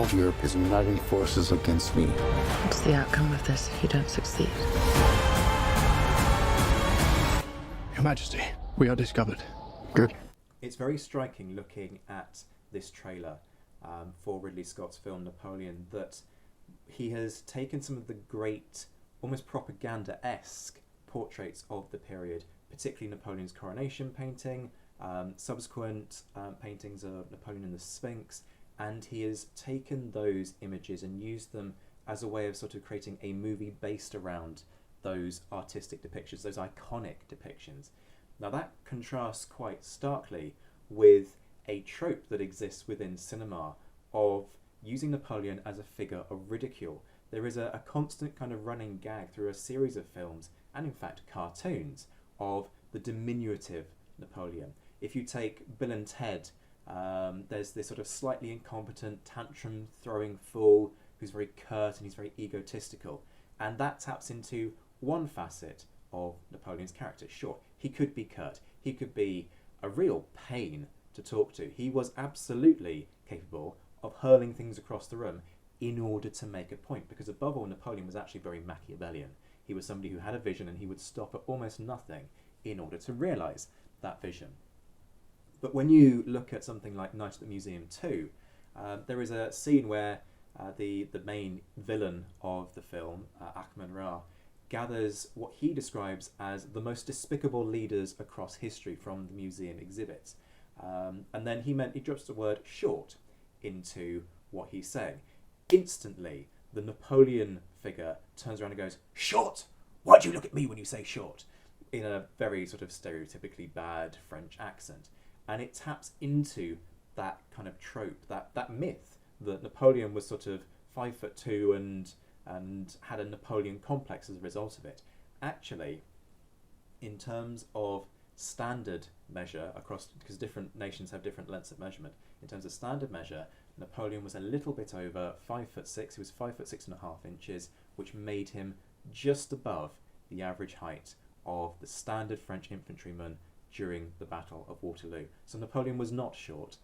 all of Europe is uniting forces against me. What's the outcome of this if you don't succeed? Your Majesty, we are discovered. Good. It's very striking looking at this trailer for Ridley Scott's film Napoleon that he has taken some of the great, almost propaganda-esque portraits of the period, particularly Napoleon's coronation painting, subsequent paintings of Napoleon and the Sphinx, and he has taken those images and used them as a way of sort of creating a movie based around those artistic depictions, those iconic depictions. Now that contrasts quite starkly with a trope that exists within cinema of using Napoleon as a figure of ridicule. There is a constant kind of running gag through a series of films, and in fact cartoons, of the diminutive Napoleon. If you take Bill and Ted, there's this sort of slightly incompetent, tantrum-throwing fool who's very curt and he's very egotistical. And that taps into one facet of Napoleon's character. Sure, he could be curt. He could be a real pain to talk to. He was absolutely capable of hurling things across the room in order to make a point, because above all, Napoleon was actually very Machiavellian. He was somebody who had a vision and he would stop at almost nothing in order to realise that vision. But when you look at something like Night at the Museum 2, there is a scene where the main villain of the film, Akhman Ra, gathers what he describes as the most despicable leaders across history from the museum exhibits. And then he drops the word short into what he's saying. Instantly, the Napoleon figure turns around and goes, "Short? Why do you look at me when you say short?" in a very sort of stereotypically bad French accent. And it taps into that kind of trope, that myth that Napoleon was sort of 5'2" and had a Napoleon complex as a result of it. Actually, in terms of standard measure across, because different nations have different lengths of measurement, in terms of standard measure, Napoleon was a little bit over 5'6". He was 5'6.5" inches, which made him just above the average height of the standard French infantryman during the Battle of Waterloo. So Napoleon was not short.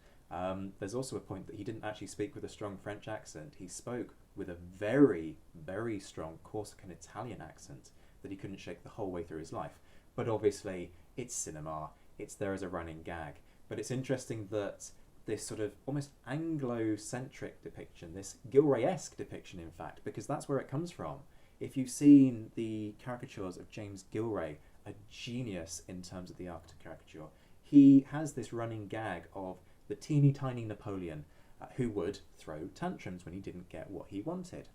There's also a point that he didn't actually speak with a strong French accent. He spoke with a very, very strong Corsican Italian accent that he couldn't shake the whole way through his life. But obviously, it's cinema. It's there as a running gag. But it's interesting that this sort of almost Anglo-centric depiction, this Gilray-esque depiction, in fact, because that's where it comes from. If you've seen the caricatures of James Gilray, a genius in terms of the art of caricature, he has this running gag of the teeny tiny Napoleon who would throw tantrums when he didn't get what he wanted.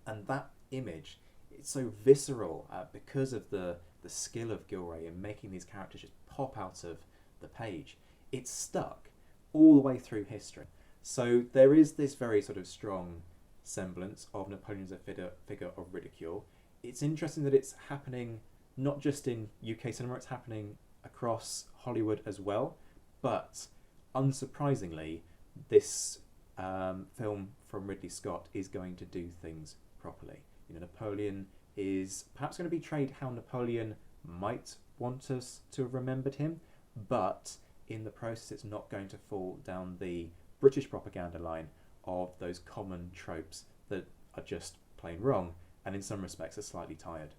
And that image, it's so visceral because of the skill of Gilray in making these characters just pop out of the page. It's stuck all the way through history. So there is this very sort of strong semblance of Napoleon as a figure of ridicule. It's interesting that it's happening not just in UK cinema, it's happening across Hollywood as well. But unsurprisingly, this film from Ridley Scott is going to do things properly. You know, Napoleon is perhaps going to be portrayed how Napoleon might want us to have remembered him, but in the process it's not going to fall down the British propaganda line of those common tropes that are just plain wrong and in some respects are slightly tired.